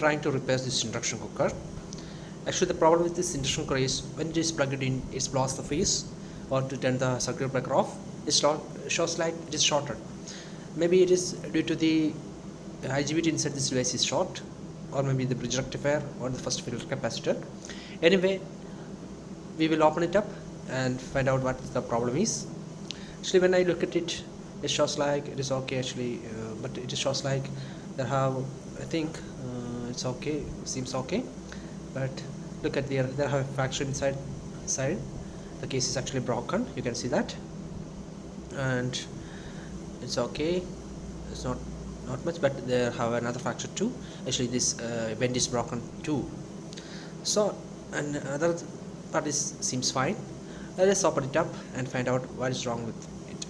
trying to repair this induction cooker. Actually, the problem with this induction cooker is when it is plugged in, it blows the fuse, or to turn the circuit breaker off, it shows like it is shorted. Maybe it is due to the IGBT inside this device is short, or maybe the bridge rectifier or the first filter capacitor. Anyway, we will open it up and find out what the problem is. Actually, when I look at it, it shows like it is okay actually, but it shows like they have, I think it's okay, seems okay, but look at there have a fracture inside. The case is actually broken, you can see that, and it's okay, it's not much, but they have another fracture too. Actually this bend is broken too. So and another part seems fine. Let's open it up and find out what is wrong with it,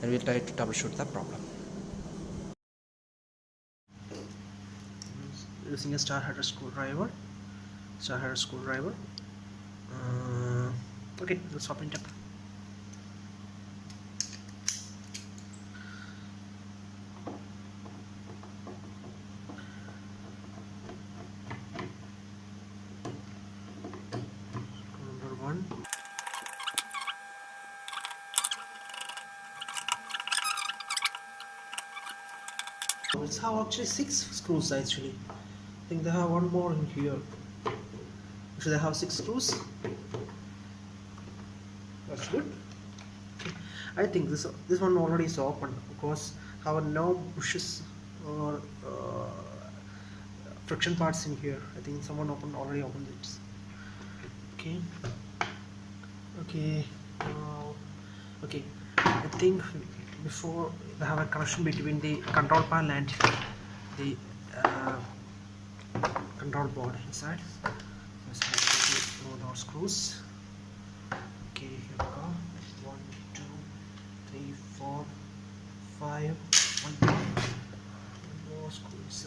and we'll try to troubleshoot the problem using a star header screwdriver. Okay, let's open it up. Number 1. It's have actually 6 screws actually. I think they have one more in here. Should they have 6 screws? That's good. Okay. I think this one already is open because have no bushes or friction parts in here. I think someone already opened it. Okay. Okay. I think before they have a connection between the control panel and the control board inside. Let's remove those screws. Okay, here we go. 1, 2, 3, 4, 5. One more screws.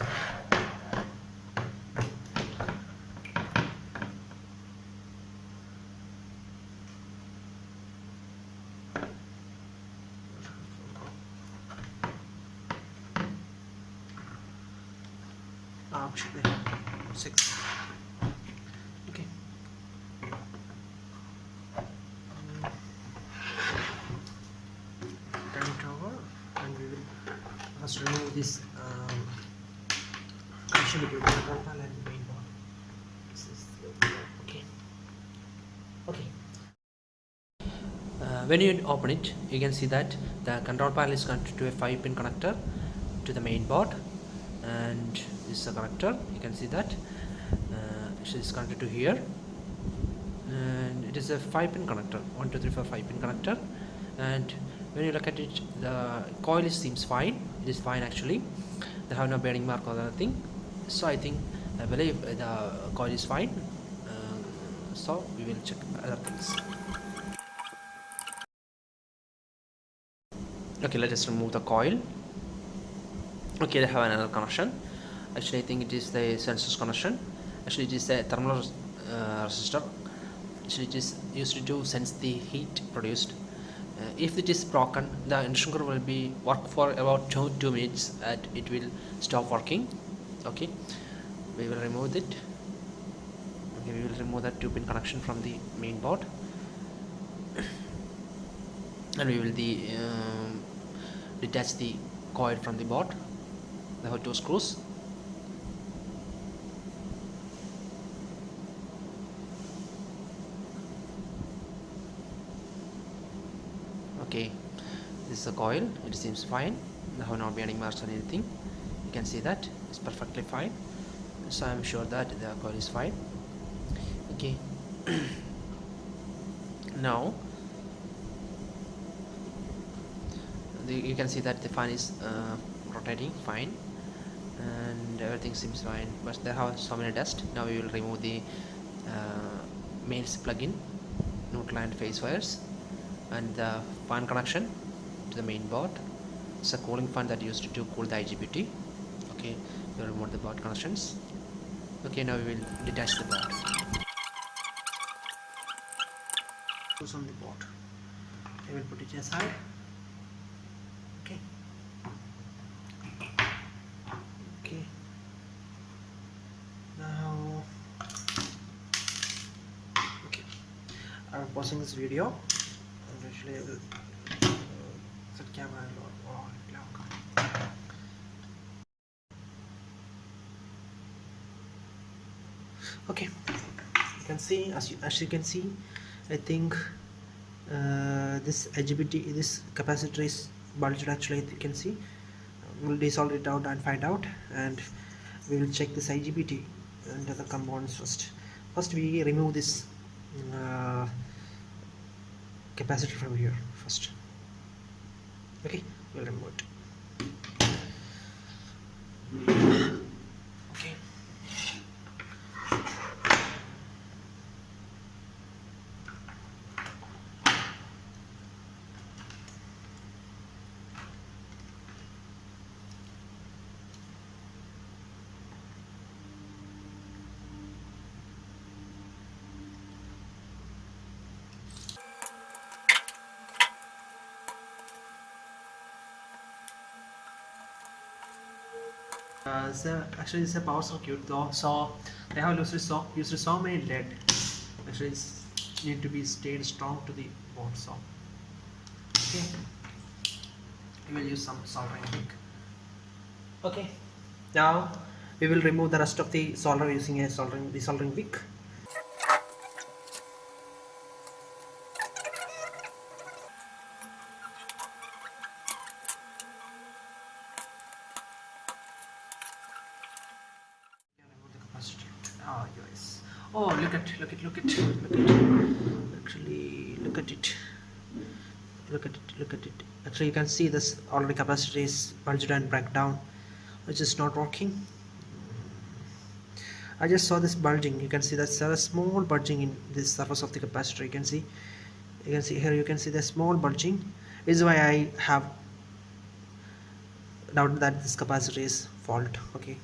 Actually 6. Okay. Turn it over and we will first remove this connection between the control panel and the main board. This is okay. When you open it, you can see that the control panel is connected to a 5-pin connector to the main board, and this is a connector. You can see that it is connected to here, and it is a 5-pin connector, 1 2 3 4 5-pin connector. And when you look at it, the coil seems fine. It is fine actually. They have no bearing mark or anything, so I believe the coil is fine. So we will check other things. Okay, let us remove the coil. Okay, they have another connection. Actually, I think it is the sensors connection. Actually, it is a thermal resistor. Actually, it is used to sense the heat produced. If it is broken, the induction cooker will be work for about 2 minutes and it will stop working. Okay, we will remove it. Okay, we will remove that 2-pin connection from the main board, and we will detach the coil from the board. There are 2 screws. Okay, this is the coil. It seems fine. There have no bearing marks or anything. You can see that it's perfectly fine. So I am sure that the coil is fine. Okay. Now you can see that the fan is rotating fine and everything seems fine, but there have so many dust. Now we will remove the mains plug-in, neutral and phase wires, and the fan connection to the main board. It's a cooling fan that used to cool the IGBT. Okay, we will remove the board connections. Okay, now we will detach the board. Goes on the board. I will put it aside. Okay. pausing this video, and actually I will set camera okay. You can see, as you can see, I think this IGBT, this capacitor is bulged actually. You can see, we'll dissolve it out and find out, and we will check this IGBT into the components first we remove this capacitor from here first. Okay, we'll remove it. Okay, so actually it's a power circuit though, so they have used so many lead. Actually it's need to be stayed strong to the board, so okay, we will use some soldering wick. Okay, now we will remove the rest of the solder using a soldering wick. Oh yes. Oh, look at actually look at it. Actually you can see this already capacitor is bulged and break down, which is not working. I just saw this bulging. You can see that there is a small bulging in this surface of the capacitor. You can see here, you can see the small bulging. This is why I have doubted that this capacitor is fault. Okay,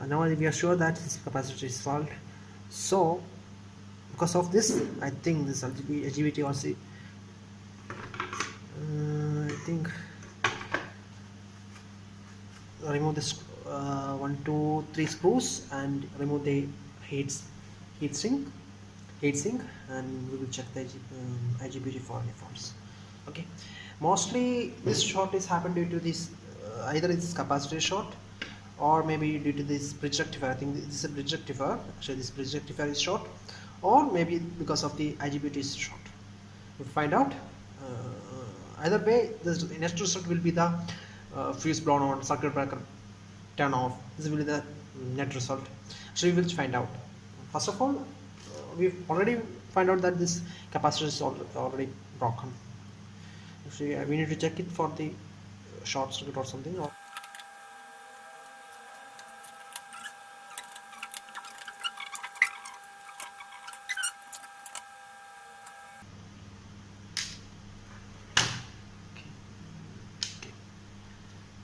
now we are sure that this capacitor is fault, so because of this I think this IGBT also I think remove this 1 2 3 screws and remove the heat sink, and we will check the IGBT faults. Okay, mostly this short is happened due to this either it's capacitor short, or maybe due to this bridge rectifier. I think this is a bridge rectifier. Actually this bridge rectifier is short, or maybe because of the IGBT is short. We'll find out. Either way, the next result will be the fuse blown on, circuit breaker turn off. This will be the net result. So we will find out. First of all, we've already found out that this capacitor is already broken. Actually, we need to check it for the short circuit or something. Or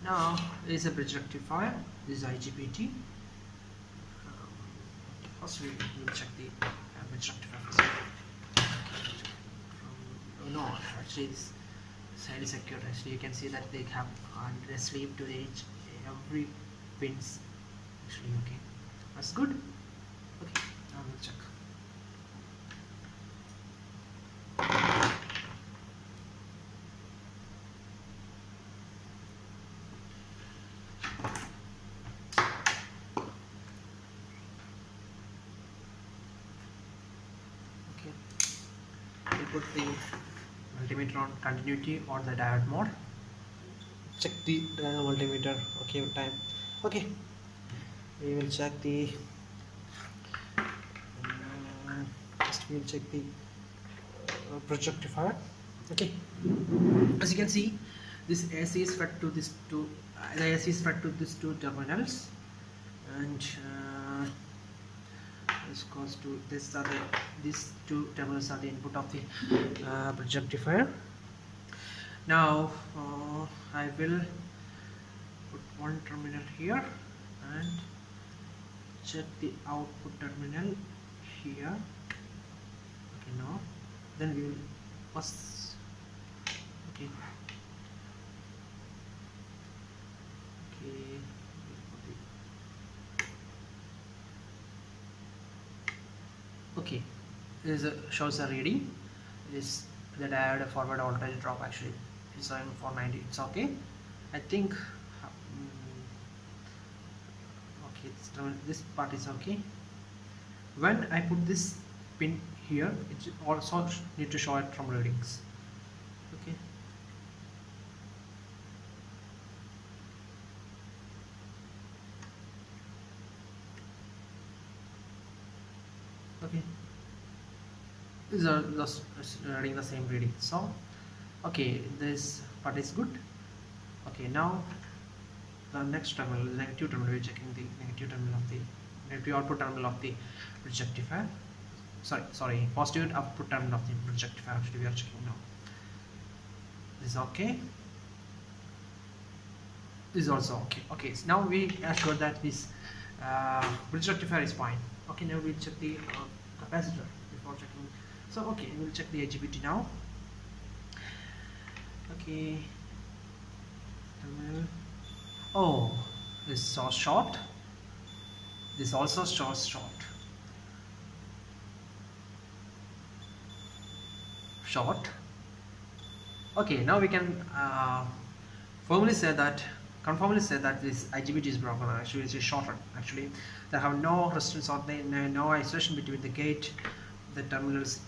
now there is a bridge rectifier. This is IGBT. First we will check the bridge rectifier first. No, actually this side is secured. Actually you can see that they have the sleeve to the edge, every pins. Actually, okay, that's good. Okay, now we'll check. Put the multimeter on continuity or the diode mode. Check the multimeter. Okay, time. Okay, we will check the first we will check the bridge rectifier. Okay, as you can see, this AC is fed to this two. The AC is fed to these two terminals, and this goes to these two terminals are the input of the bridge rectifier. Now I will put one terminal here and check the output terminal here. Okay, now then we will first okay. Okay, there is a shows a reading. is the diode forward voltage drop actually is showing 490. It's okay. I think okay, this part is okay. When I put this pin here, it also need to show it from readings. Okay. Okay. These are just reading the same reading. So, okay, this part is good. Okay, now the next terminal, the negative terminal, we're checking the negative terminal of the negative output terminal of the bridge rectifier. Sorry, positive output terminal of the bridge rectifier. Actually, we are checking now. This is okay. This is also okay. Okay, so now we are sure that this bridge rectifier is fine. Okay, now we'll check the capacitor before checking. So okay, we'll check the IGBT now. Okay. Oh, this saw short. This also shows short. Short. Okay, now we can confirmly say that this IGBT is broken. Actually, it is shorted. Actually, they have no resistance or no isolation between the gate, the terminals.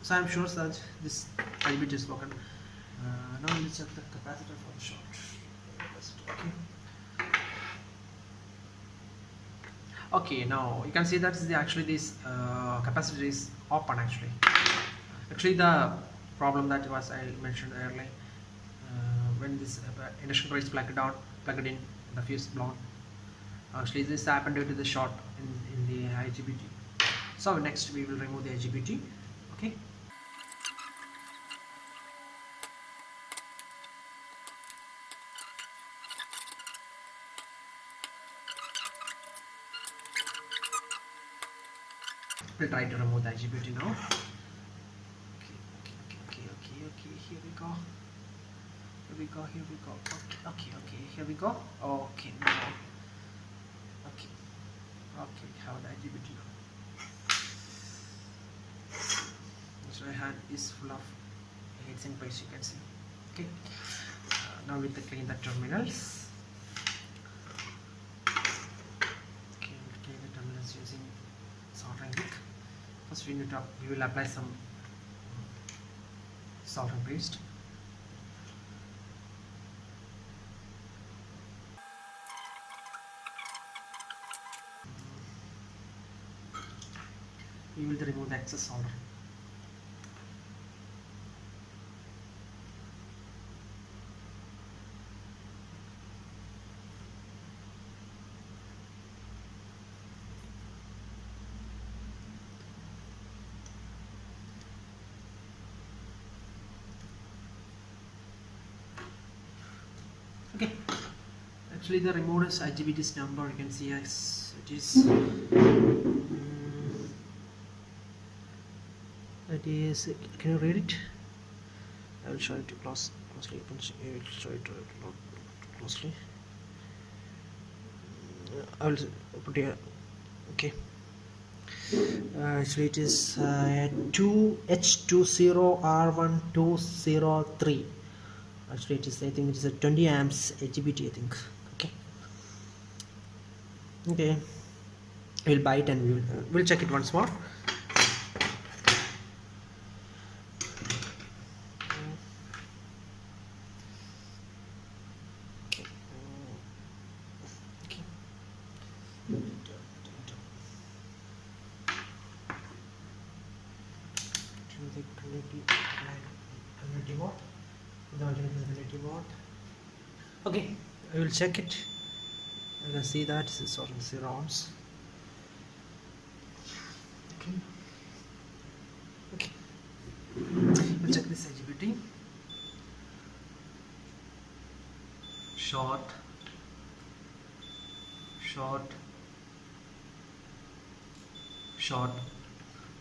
So I'm sure that this IGBT is broken. Now we'll check the capacitor for short. Okay. Okay, now you can see that actually this capacitor is open actually. Actually, the problem that was I mentioned earlier, when this induction coil is plugged in, the fuse blown. Actually, this happened due to the short in the IGBT. So next we will remove the IGBT. Okay. We'll try to remove the IGBT now. Okay, here we go. Okay, here we go. Okay, now. Okay, we have the IGBT now. So my hand is full of heats and pipes, you can see. Okay, now we'll clean the terminals. Okay, we'll clean the terminals using soldering wick. First we will apply some soldering paste. We will remove the excess solder. Okay, actually the removed IGBT's number, you can see yes, it is can you read it? I will show it closely. I will show it closely. I will put here. Okay. Actually, it is 2H20R1203. Actually, it is. I think it is a 20 amps IGBT. I think. Okay. Okay. We'll buy it and we'll check it once more. Okay, I will check it. You can see that this is sort of 0 ohms. Okay, we'll check this IGBT. Short.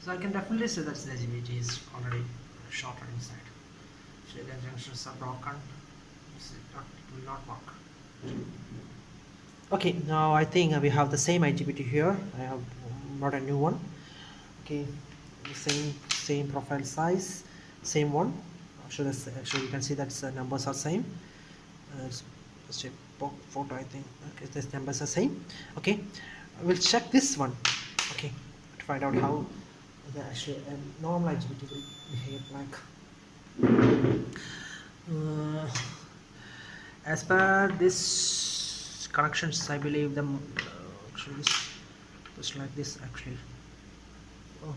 So I can definitely say that the IGBT is already shorted inside. Actually, the junctions are broken. It will not work. Okay, now I think we have the same IGBT here. I have brought a new one. Okay, the same profile size, same one. So this actually you can see that numbers are same. It's just a photo, I think. Okay, these numbers are same. Okay, we'll check this one. Okay, to find out how the actually normal IGBT will behave like. As per this connections, I believe them actually just like this actually. Oh,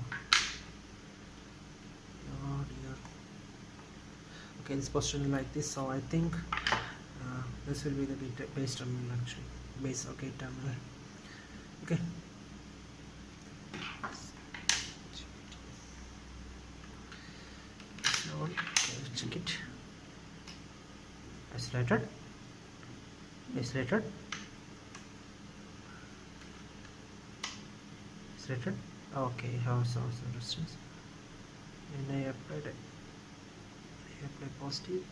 oh dear. Okay, this position like this, so I think this will be the base terminal actually. Base, okay, terminal. Okay. So okay, let's check it. Isolated. Isolated. Isolated. Okay, how so resistance. And I applied it. I apply positive.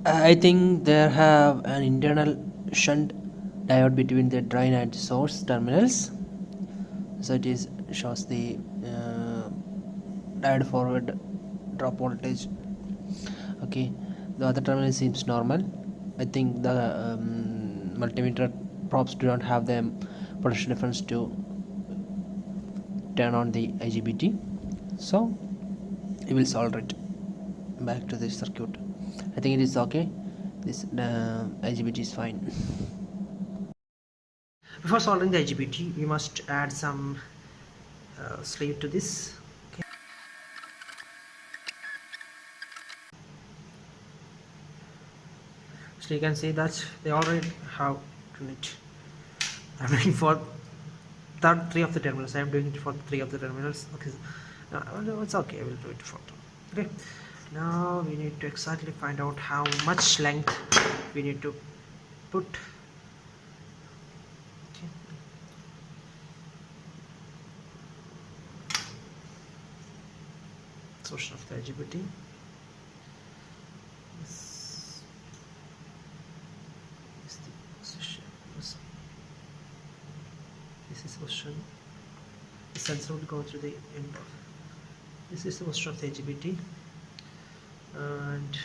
I think they have an internal shunt diode between the drain and source terminals, so it is shows the diode forward drop voltage. Okay, the other terminal seems normal. I think the multimeter probes do not have the potential difference to turn on the IGBT, so we will solve it back to the circuit. I think it is okay. This IGBT is fine. Before solving the IGBT, we must add some sleeve to this. Okay. So you can see that they already have done it. I'm doing for three of the terminals. I'm doing it for three of the terminals. Okay, no, it's okay. I will do it for two. Okay. Now we need to exactly find out how much length we need to put. Okay. Source of the IGBT. This is the position. This is position. The sensor will go through the input. This is the position of the IGBT, and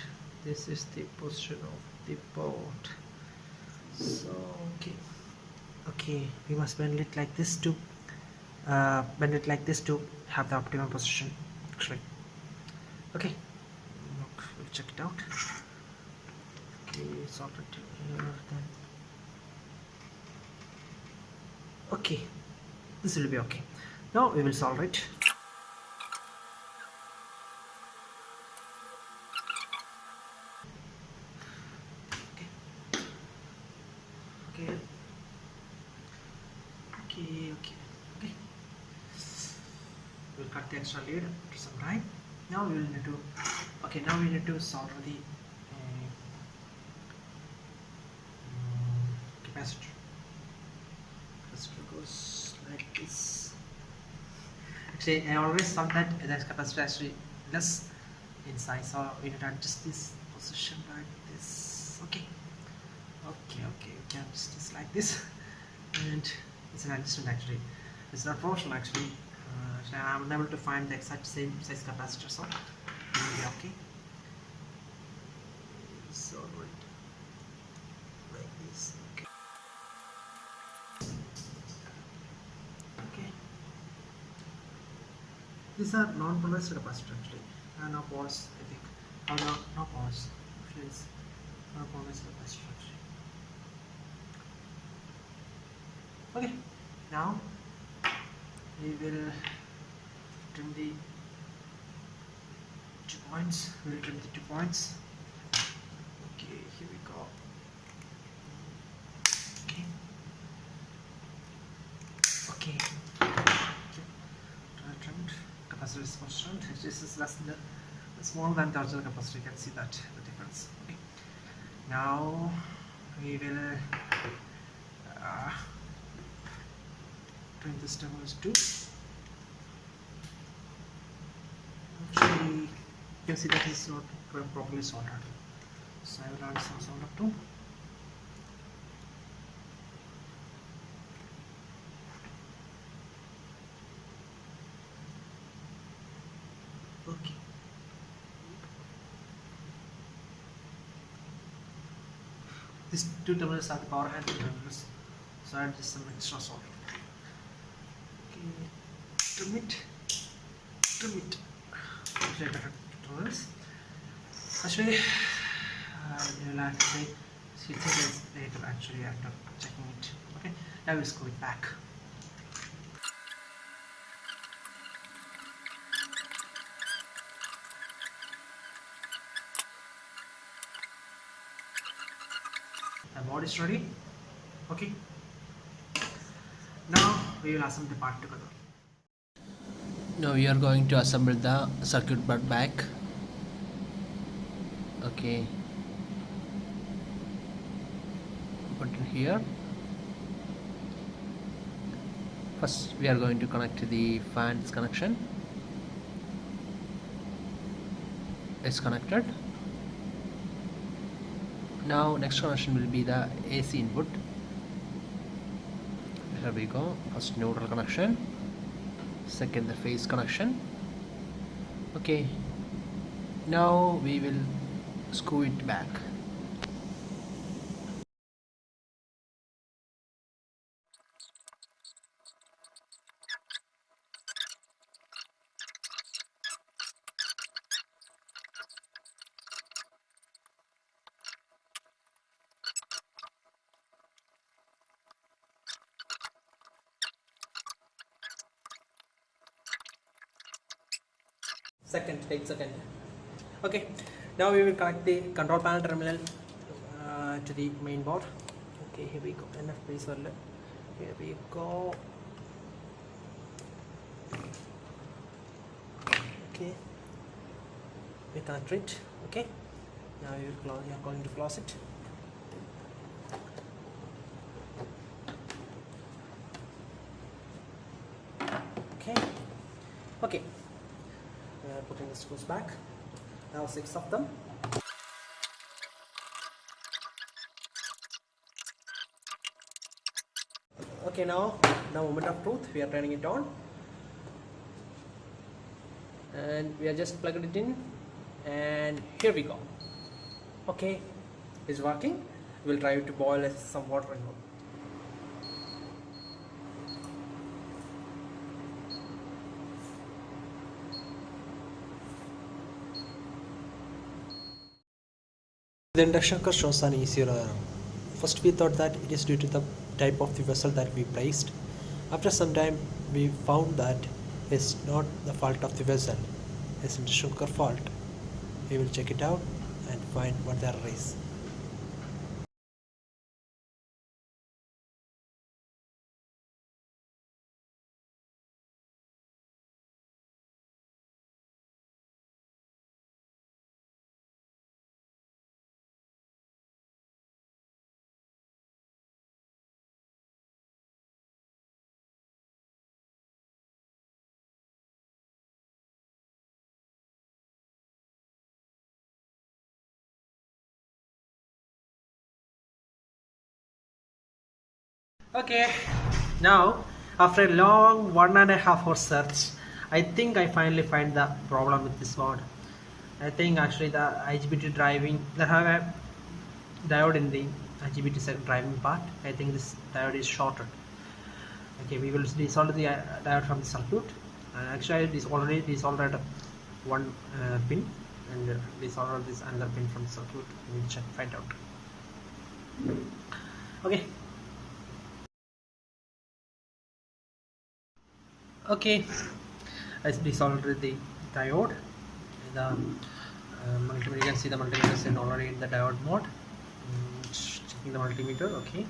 this is the position of the port. So okay, we must bend it like this to have the optimum position actually. Okay, look, we'll check it out. Okay, solve it here then. Okay, this will be okay. Now we will solve it. Okay. We'll cut the extra lead after some time. Now we will need to solve the capacitor. Capacitor goes like this. Actually, I always thought that the capacitor actually less in size, so we need to adjust this position like this. Okay, we can adjust this like this, and it's an adjustment actually. It's not proportional actually. I'm unable to find the exact same size capacitor, so it will be okay. Solve it like this. Okay. These are non-polarized capacitor actually. No poles, I think. Oh no poles. Please, no polarized capacitor actually. Okay. Now we will trim the 2 points. We will trim the 2 points. Okay, here we go. Okay. Trimmed. Capacitor is constant. This is less than smaller than the original capacitor. You can see that the difference. Okay. Now we will trim this terminals too. Actually, you can see that it's not properly soldered. So I will add some solder too. These two terminals are the power and terminals, so add just some extra salt. Okay, trim it. Terminals. Actually, you'll have to say it's later actually after checking it. Okay, now we'll screw it back. The board is ready. Okay, now we will assemble the part together. Now we are going to assemble the circuit board back. Okay, put it here. First we are going to connect the fans connection. It's connected. Now next connection will be the AC input. Here we go. First neutral connection, second the phase connection. Okay, now we will screw it back. Take second. Okay, now we will connect the control panel terminal to the main board. Okay, here we go. Enough space for it. Here we go. Okay, we connect it. Okay, now you are going to close it. Okay, we are putting the screws back. Now 6 of them. Okay, now moment of truth. We are turning it on, and we are just plugging it in, and here we go. Okay, it's working. We'll try to boil some water in it. The induction curve shows an easier error. First we thought that it is due to the type of the vessel that we placed. After some time we found that it's not the fault of the vessel, it's induction curve fault. We will check it out and find what the error is. Okay, now after a long 1.5 hour search, I think I finally find the problem with this board. I think actually the IGBT driving, they have a diode in the IGBT driving part. I think this diode is shorted. Okay, we will desolder the diode from the circuit. Actually it is already desoldered one pin, and desolder this another pin from the circuit. We will check, find out. Okay. Okay, I desoldered the diode. The multimeter, you can see the multimeter is already in the diode mode. Checking the multimeter. Okay,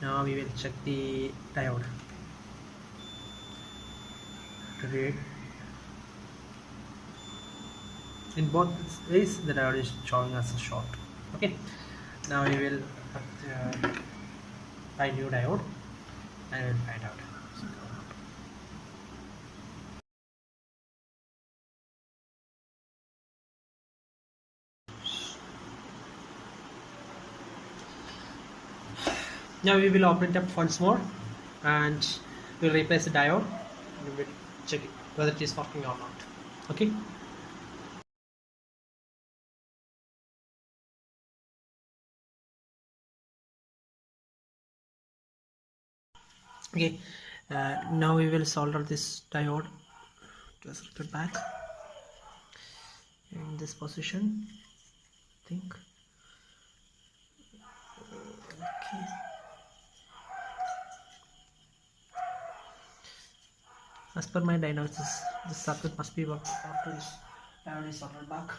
now we will check the diode. In both ways the diode is showing as a short. Okay, now we will find new diode and we will find out. Now we will open it up once more and we'll replace the diode and we'll check it, whether it is working or not. Okay. Okay, now we will solder this diode to a circuit back in this position, I think. Okay, as per my diagnosis, this circuit must be worked after this diode is soldered back.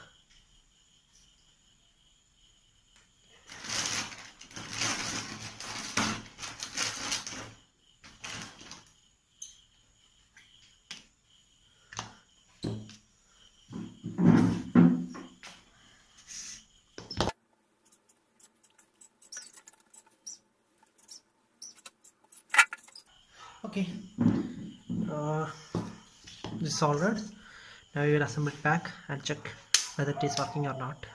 Okay, uh, this is soldered. Now we will assemble it back and check whether it is working or not.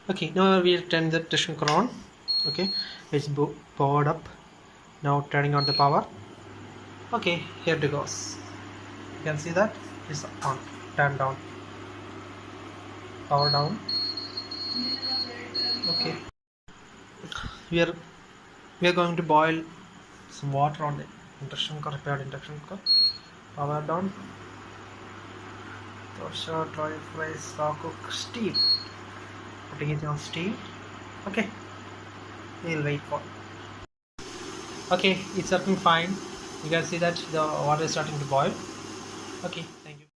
Okay, now we will turn the tension coil on. Okay, it's powered up. Now turning on the power. Okay, here it goes. You can see that it's on. Turned on. Power down. Okay, we are going to boil some water on the induction coil, repaired induction coil. Power down. Toaster, dry fry, slow cook, steam. Putting it on steam. Okay, we'll wait for. Okay, it's working fine. You can see that the water is starting to boil. Okay, thank you.